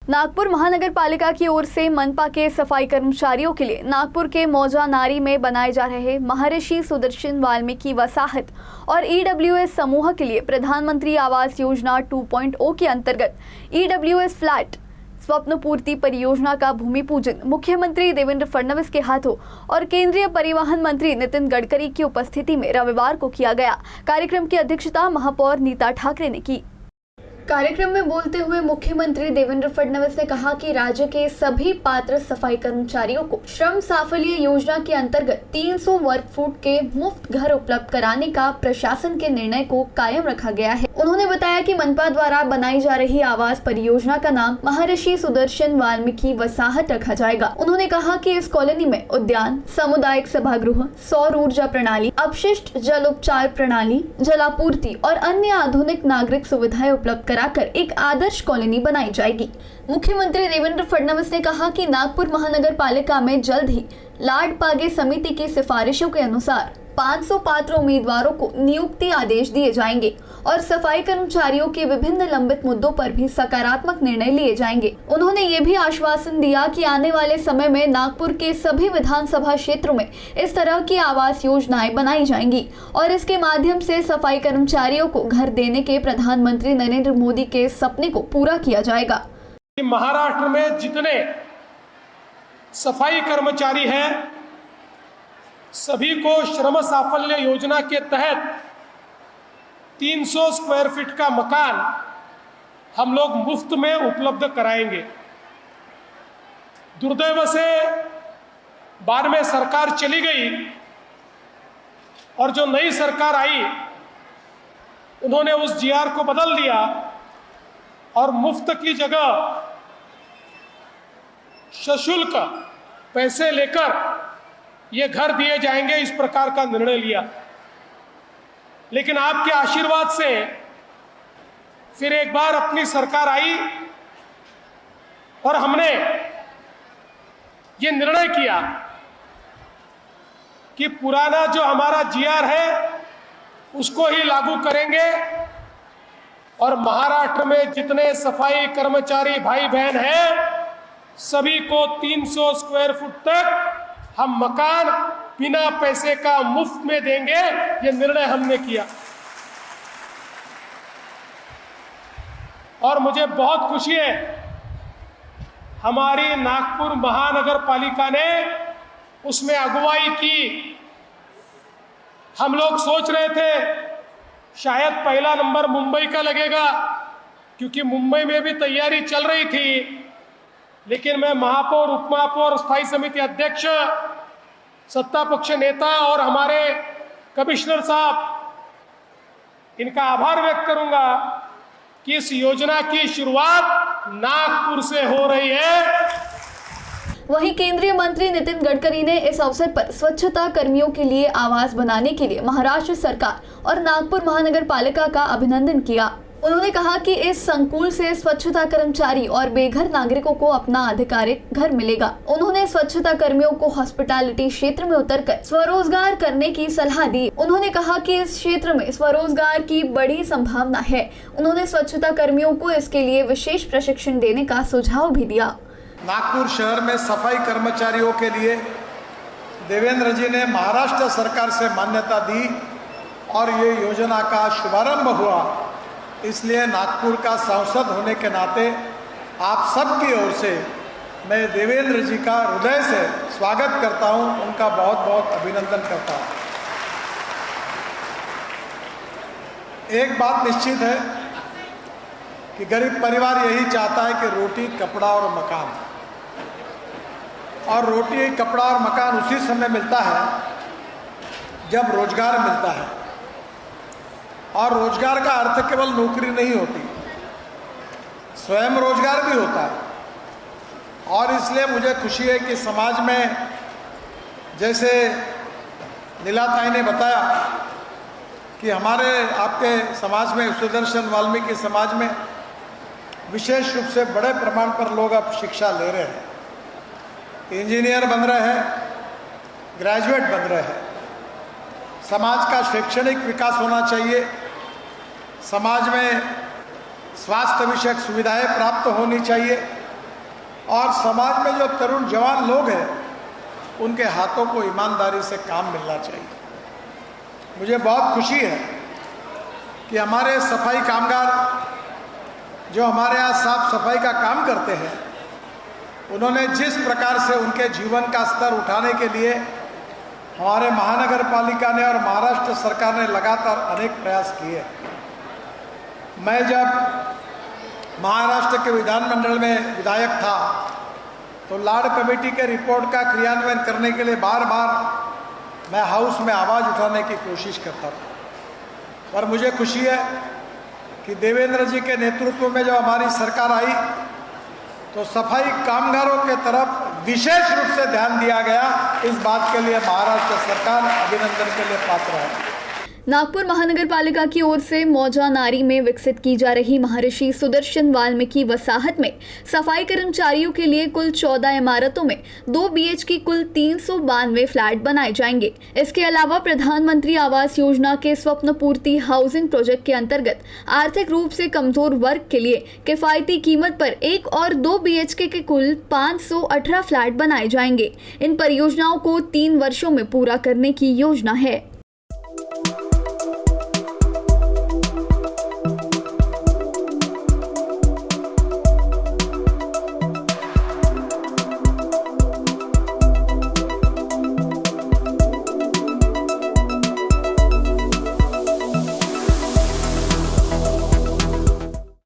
नागपुर महानगर पालिका की ओर से मनपा के सफाई कर्मचारियों के लिए नागपुर के मौजा नारी में बनाए जा रहे महर्षि सुदर्शन वाल्मीकि वसाहत और ईडब्ल्यूएस समूह के लिए प्रधानमंत्री आवास योजना 2.0 के अंतर्गत ईडब्ल्यूएस फ्लैट स्वप्न पूर्ति परियोजना का भूमि पूजन मुख्यमंत्री देवेंद्र फडणवीस के हाथों और केंद्रीय परिवहन मंत्री नितिन गडकरी की उपस्थिति में रविवार को किया गया। कार्यक्रम की अध्यक्षता महापौर नीता ठाकरे ने की। कार्यक्रम में बोलते हुए मुख्यमंत्री देवेंद्र फडणवीस ने कहा कि राज्य के सभी पात्र सफाई कर्मचारियों को श्रम साफल्य योजना के अंतर्गत 300 वर्ग फुट के मुफ्त घर उपलब्ध कराने का प्रशासन के निर्णय को कायम रखा गया है। उन्होंने बताया कि मनपा द्वारा बनाई जा रही आवास परियोजना का नाम महर्षि सुदर्शन वाल्मीकि वसाहत रखा जाएगा। उन्होंने कहा कि इस कॉलोनी में उद्यान, सामुदायिक सभागृह, सौर ऊर्जा प्रणाली, अपशिष्ट जल उपचार प्रणाली, जलापूर्ति और अन्य आधुनिक नागरिक सुविधाएं उपलब्ध कराकर एक आदर्श कॉलोनी बनाई जाएगी। मुख्यमंत्री देवेंद्र फडणवीस ने कहा कि नागपुर महानगर पालिका में जल्द ही लाड पागे समिति की सिफारिशों के अनुसार 500 पात्र उम्मीदवारों को नियुक्ति आदेश दिए जाएंगे और सफाई कर्मचारियों के विभिन्न लंबित मुद्दों पर भी सकारात्मक निर्णय लिए जाएंगे। उन्होंने ये भी आश्वासन दिया कि आने वाले समय में नागपुर के सभी विधानसभा क्षेत्रों में इस तरह की आवास योजनाएं बनाई जाएंगी और इसके माध्यम से सफाई कर्मचारियों को घर देने के प्रधानमंत्री नरेंद्र मोदी के सपने को पूरा किया जाएगा। महाराष्ट्र में जितने सफाई कर्मचारी हैं सभी को श्रम साफल्य योजना के तहत 300 स्क्वायर फीट का मकान हम लोग मुफ्त में उपलब्ध कराएंगे। दुर्दैव से बाद में सरकार चली गई और जो नई सरकार आई उन्होंने उस जीआर को बदल दिया और मुफ्त की जगह सशुल्क पैसे लेकर ये घर दिए जाएंगे, इस प्रकार का निर्णय लिया। लेकिन आपके आशीर्वाद से फिर एक बार अपनी सरकार आई और हमने ये निर्णय किया कि पुराना जो हमारा जीआर है उसको ही लागू करेंगे और महाराष्ट्र में जितने सफाई कर्मचारी भाई बहन हैं सभी को 300 स्क्वायर फुट तक हम मकान बिना पैसे का मुफ्त में देंगे। ये निर्णय हमने किया और मुझे बहुत खुशी है हमारी नागपुर महानगर पालिका ने उसमें अगुवाई की। हम लोग सोच रहे थे शायद पहला नंबर मुंबई का लगेगा क्योंकि मुंबई में भी तैयारी चल रही थी, लेकिन मैं महापौर, उपमहापौर, स्थायी समिति अध्यक्ष, सत्ता पक्ष नेता और हमारे कमिश्नर साहब इनका आभार व्यक्त करूंगा कि इस योजना की शुरुआत नागपुर से हो रही है। वहीं केंद्रीय मंत्री नितिन गडकरी ने इस अवसर पर स्वच्छता कर्मियों के लिए आवास बनाने के लिए महाराष्ट्र सरकार और नागपुर महानगर पालिका का अभिनंदन किया। उन्होंने कहा कि इस संकुल से स्वच्छता कर्मचारी और बेघर नागरिकों को अपना आधिकारिक घर मिलेगा। उन्होंने स्वच्छता कर्मियों को हॉस्पिटैलिटी क्षेत्र में उतरकर स्वरोजगार करने की सलाह दी। उन्होंने कहा कि इस क्षेत्र में स्वरोजगार की बड़ी संभावना है। उन्होंने स्वच्छता कर्मियों को इसके लिए विशेष प्रशिक्षण देने का सुझाव भी दिया। नागपुर शहर में सफाई कर्मचारियों के लिए देवेंद्र जी ने महाराष्ट्र सरकार से मान्यता दी और ये योजना का शुभारंभ हुआ। इसलिए नागपुर का सांसद होने के नाते आप सबकी ओर से मैं देवेंद्र जी का हृदय से स्वागत करता हूं, उनका बहुत बहुत अभिनंदन करता हूं। एक बात निश्चित है कि गरीब परिवार यही चाहता है कि रोटी, कपड़ा और मकान, और रोटी, कपड़ा और मकान उसी समय मिलता है जब रोजगार मिलता है। और रोजगार का अर्थ केवल नौकरी नहीं होती, स्वयं रोजगार भी होता है। और इसलिए मुझे खुशी है कि समाज में जैसे नीलाताई ने बताया कि हमारे आपके समाज में, सुदर्शन वाल्मीकि समाज में विशेष रूप से बड़े प्रमाण पर लोग अब शिक्षा ले रहे हैं, इंजीनियर बन रहे हैं, ग्रेजुएट बन रहे हैं। समाज का शैक्षणिक विकास होना चाहिए, समाज में स्वास्थ्य विषयक सुविधाएं प्राप्त होनी चाहिए, और समाज में जो तरुण जवान लोग हैं उनके हाथों को ईमानदारी से काम मिलना चाहिए। मुझे बहुत खुशी है कि हमारे सफाई कामगार जो हमारे यहाँ साफ सफाई का काम करते हैं, उन्होंने जिस प्रकार से उनके जीवन का स्तर उठाने के लिए हमारे महानगर पालिका ने और महाराष्ट्र सरकार ने लगातार अनेक प्रयास किए। मैं जब महाराष्ट्र के विधानमंडल में विधायक था तो लाड़ कमेटी के रिपोर्ट का क्रियान्वयन करने के लिए बार बार मैं हाउस में आवाज़ उठाने की कोशिश करता था, पर मुझे खुशी है कि देवेंद्र जी के नेतृत्व में जब हमारी सरकार आई तो सफाई कामगारों के तरफ विशेष रूप से ध्यान दिया गया। इस बात के लिए महाराष्ट्र सरकार अभिनंदन के लिए पात्र है। नागपुर महानगर पालिका की ओर से मौजा नारी में विकसित की जा रही महर्षि सुदर्शन वाल्मीकि वसाहत में सफाई कर्मचारियों के लिए कुल 14 इमारतों में 2 BHK कुल 392 फ्लैट बनाए जाएंगे। इसके अलावा प्रधानमंत्री आवास योजना के स्वप्न पूर्ति हाउसिंग प्रोजेक्ट के अंतर्गत आर्थिक रूप से कमजोर वर्ग के लिए किफायती कीमत पर 1 और 2 BHK के कुल 518 फ्लैट बनाए जाएंगे। इन परियोजनाओं को 3 वर्षों में पूरा करने की योजना है।